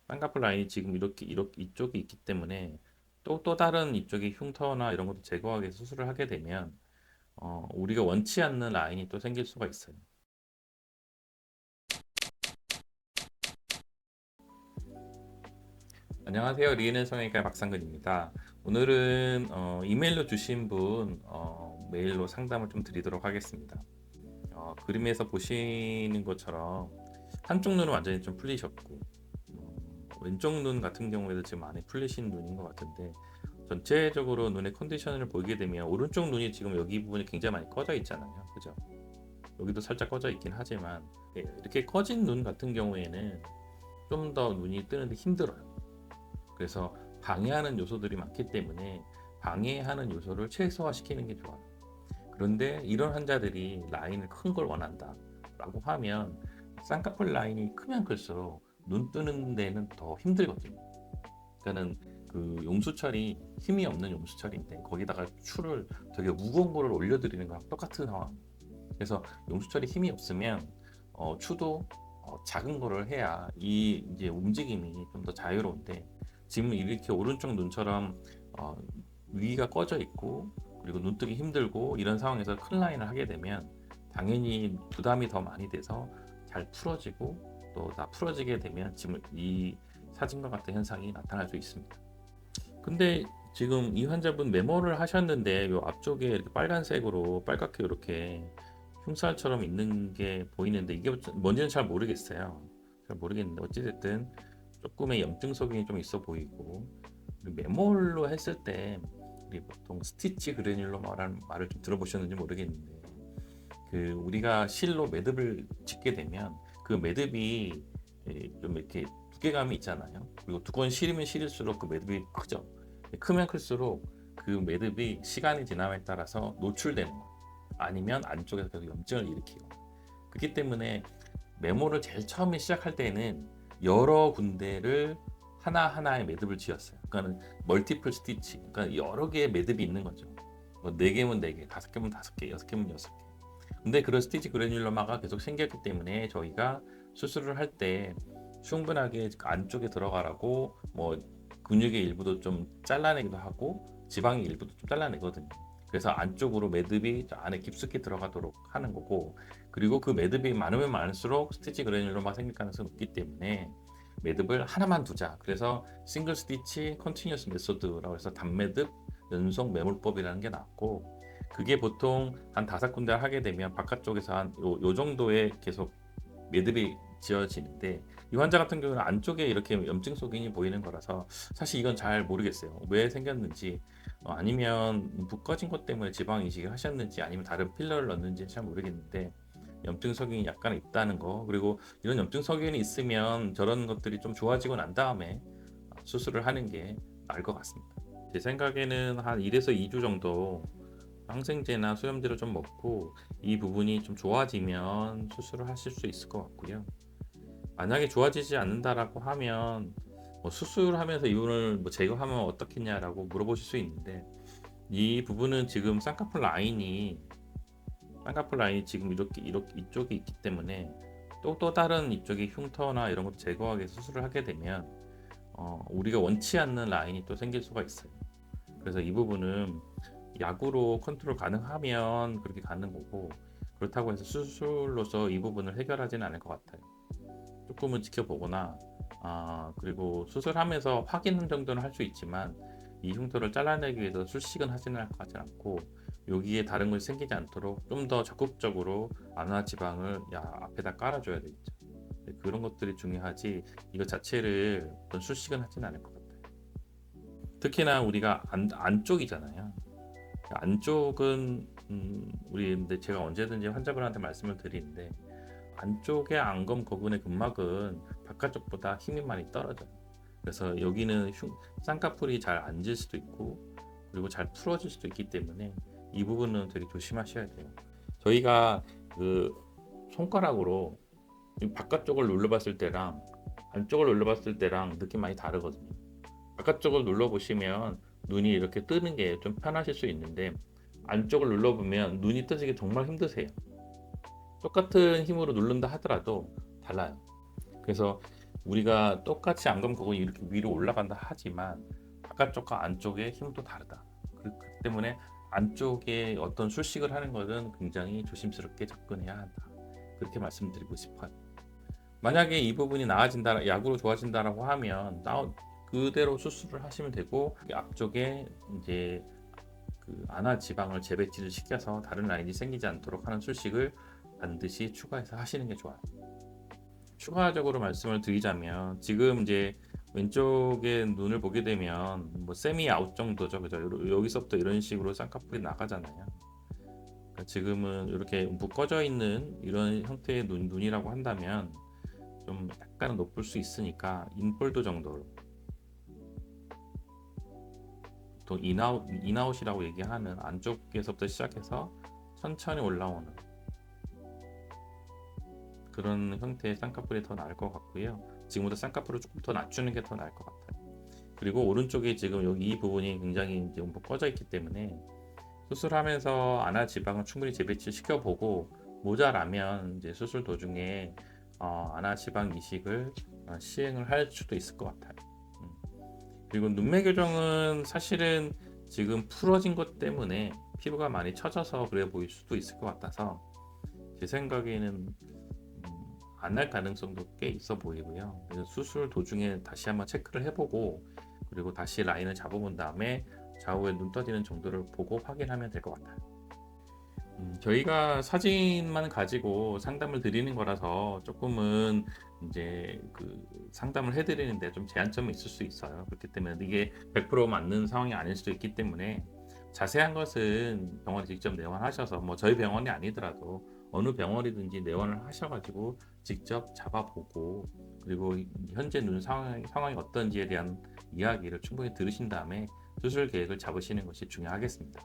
쌍꺼풀 라인이 지금 이렇게 이쪽이 있기 때문에 또 다른 이쪽의 흉터나 이런 것도 제거하기 위해서 수술을 하게 되면 우리가 원치 않는 라인이 또 생길 수가 있어요. 안녕하세요. 리은의 성형외과 박상근입니다. 오늘은 이메일로 주신 분 메일로 상담을 좀 드리도록 하겠습니다. 그림에서 보시는 것처럼 한쪽 눈은 완전히 좀 풀리셨고 왼쪽 눈 같은 경우에도 지금 많이 풀리신 눈인 것 같은데, 전체적으로 눈의 컨디션을 보게 되면 오른쪽 눈이 지금 여기 부분이 굉장히 많이 꺼져 있잖아요. 그죠? 여기도 살짝 꺼져 있긴 하지만 이렇게 커진 눈 같은 경우에는 좀 더 눈이 뜨는데 힘들어요. 그래서 방해하는 요소들이 많기 때문에 방해하는 요소를 최소화시키는 게 좋아요. 그런데 이런 환자들이 라인을 큰 걸 원한다 라고 하면 쌍꺼풀 라인이 크면 클수록 눈 뜨는 데는 더 힘들거든요. 그러니까는 그 용수철이 힘이 없는 용수철인데 거기다가 추를 되게 무거운 거를 올려드리는 거랑 똑같은 상황. 그래서 용수철이 힘이 없으면 추도 작은 거를 해야 이 이제 움직임이 좀 더 자유로운데, 지금 이렇게 오른쪽 눈처럼 어, 위가 꺼져 있고 그리고 눈뜨기 힘들고 이런 상황에서 큰 라인을 하게 되면 당연히 부담이 더 많이 돼서 잘 풀어지고, 또 다 풀어지게 되면 지금 이 사진과 같은 현상이 나타날 수 있습니다. 근데 지금 이 환자분 메모를 하셨는데 요 앞쪽에 이렇게 빨간색으로 빨갛게 이렇게 흉살처럼 있는 게 보이는데 이게 뭔지는 잘 모르겠어요. 잘 모르겠는데 어찌됐든 조금의 염증 소견이 좀 있어 보이고, 메몰로 했을 때 우리 보통 스티치 그래뉼로마라는 말을 좀 들어보셨는지 모르겠는데, 그 우리가 실로 매듭을 짓게 되면 그 매듭이 좀 이렇게 두께감이 있잖아요. 그리고 두꺼운 실이면 실일수록 그 매듭이 크죠. 크면 클수록 그 매듭이 시간이 지남에 따라서 노출되는 거, 아니면 안쪽에서 계속 염증을 일으키고. 그렇기 때문에 메모를 제일 처음에 시작할 때는 여러 군데를 하나하나의 매듭을 지었어요. 그러니까 멀티플 스티치, 그러니까 여러 개의 매듭이 있는 거죠. 뭐 4개면 4개, 5개면 5개, 6개면 6개. 근데 그런 스티치 그래뉼러마가 계속 생겼기 때문에 저희가 수술을 할 때 충분하게 안쪽에 들어가라고 뭐 근육의 일부도 좀 잘라내기도 하고 지방의 일부도 좀 잘라내거든요. 그래서 안쪽으로 매듭이 안에 깊숙이 들어가도록 하는 거고, 그리고 그 매듭이 많으면 많을수록 스티치 그래뉼러마가 생길 가능성이 높기 때문에 매듭을 하나만 두자. 그래서 싱글 스티치 컨티뉴어스 메소드라고 해서 단매듭 연속 매몰법이라는 게 나왔고, 그게 보통 한 5군데 하게 되면 바깥쪽에서 한 요 정도의 계속 매듭이 지어지는데, 이 환자 같은 경우는 안쪽에 이렇게 염증 소견이 보이는 거라서 사실 이건 잘 모르겠어요. 왜 생겼는지, 아니면 붓 꺼진 것 때문에 지방 이식을 하셨는지, 아니면 다른 필러를 넣는지 잘 모르겠는데 염증 소견이 약간 있다는 거, 그리고 이런 염증 소견이 있으면 저런 것들이 좀 좋아지고 난 다음에 수술을 하는 게 나을 것 같습니다. 제 생각에는 한 1에서 2주 정도 항생제나 수염제를 좀 먹고 이 부분이 좀 좋아지면 수술을 하실 수 있을 것 같고요. 만약에 좋아지지 않는다라고 하면 뭐 수술하면서 이 부분을 뭐 제거하면 어떻겠냐라고 물어보실 수 있는데, 이 부분은 지금 쌍꺼풀 라인이 지금 이렇게 이쪽이 있기 때문에 또 다른 이쪽의 흉터나 이런 것도 제거하기 위해서 수술을 하게 되면 우리가 원치 않는 라인이 또 생길 수가 있어요. 그래서 이 부분은 약으로 컨트롤 가능하면 그렇게 가는 거고, 그렇다고 해서 수술로서 이 부분을 해결하지는 않을 것 같아요. 조금은 지켜보거나, 그리고 수술하면서 확인 정도는 할 수 있지만 이 흉터를 잘라내기 위해서 술식은 하지는 할 것 같지 않고, 여기에 다른 것이 생기지 않도록 좀 더 적극적으로 안화 지방을 앞에다 깔아줘야 되겠죠. 네, 그런 것들이 중요하지 이거 자체를 어떤 술식은 하지는 않을 것 같아요. 특히나 우리가 안쪽이잖아요. 안쪽은 우리 근데 제가 언제든지 환자분한테 말씀을 드리는데, 안쪽의 안검 거근의 근막은 바깥쪽보다 힘이 많이 떨어져요. 그래서 여기는 쌍꺼풀이 잘 앉을 수도 있고 그리고 잘 풀어질 수도 있기 때문에 이 부분은 되게 조심하셔야 돼요. 저희가 그 손가락으로 바깥쪽을 눌러봤을 때랑 안쪽을 눌러봤을 때랑 느낌 많이 다르거든요. 바깥쪽을 눌러보시면 눈이 이렇게 뜨는 게 좀 편하실 수 있는데, 안쪽을 눌러보면 눈이 뜨시기 정말 힘드세요. 똑같은 힘으로 누른다 하더라도 달라요. 그래서 우리가 똑같이 안검거근이 이렇게 위로 올라간다 하지만 바깥쪽과 안쪽의 힘도 다르다. 그렇기 때문에 안쪽에 어떤 술식을 하는 것은 굉장히 조심스럽게 접근해야 한다. 그렇게 말씀드리고 싶어요. 만약에 이 부분이 나아진다, 약으로 좋아진다라고 하면 그대로 수술을 하시면 되고 앞쪽에 이제 그 안화 지방을 재배치를 시켜서 다른 라인이 생기지 않도록 하는 술식을 반드시 추가해서 하시는 게 좋아요. 추가적으로 말씀을 드리자면 지금 이제 왼쪽에 눈을 보게 되면 뭐 세미 아웃 정도죠, 그죠? 여기서부터 이런 식으로 쌍꺼풀이 나가잖아요. 그러니까 지금은 이렇게 움푹 꺼져 있는 이런 형태의 눈이라고 한다면 좀 약간 높을 수 있으니까 인폴드 정도로 또 인아웃이라고 얘기하는 안쪽에서부터 시작해서 천천히 올라오는 그런 형태의 쌍꺼풀이 더 나을 것 같고요. 지금보다 쌍꺼풀을 조금 더 낮추는 게 더 나을 것 같아요. 그리고 오른쪽에 지금 여기 이 부분이 굉장히 이제 움푹 꺼져 있기 때문에 수술하면서 안화 지방을 충분히 재배치 시켜보고 모자라면 이제 수술 도중에 안화 지방 이식을 시행을 할 수도 있을 것 같아요. 그리고 눈매 교정은 사실은 지금 풀어진 것 때문에 피부가 많이 처져서 그래 보일 수도 있을 것 같아서 제 생각에는 안 할 가능성도 꽤 있어 보이고요. 그래서 수술 도중에 다시 한번 체크를 해보고 그리고 다시 라인을 잡아본 다음에 좌우에 눈 떠지는 정도를 보고 확인하면 될 것 같아요. 저희가 사진만 가지고 상담을 드리는 거라서 조금은 이제 그 상담을 해드리는데 좀 제한점이 있을 수 있어요. 그렇기 때문에 이게 100% 맞는 상황이 아닐 수도 있기 때문에 자세한 것은 병원에 직접 내원하셔서 뭐 저희 병원이 아니더라도 어느 병원이든지 내원을 하셔가지고 직접 잡아보고 그리고 현재 눈 상황이 어떤지에 대한 이야기를 충분히 들으신 다음에 수술 계획을 잡으시는 것이 중요하겠습니다.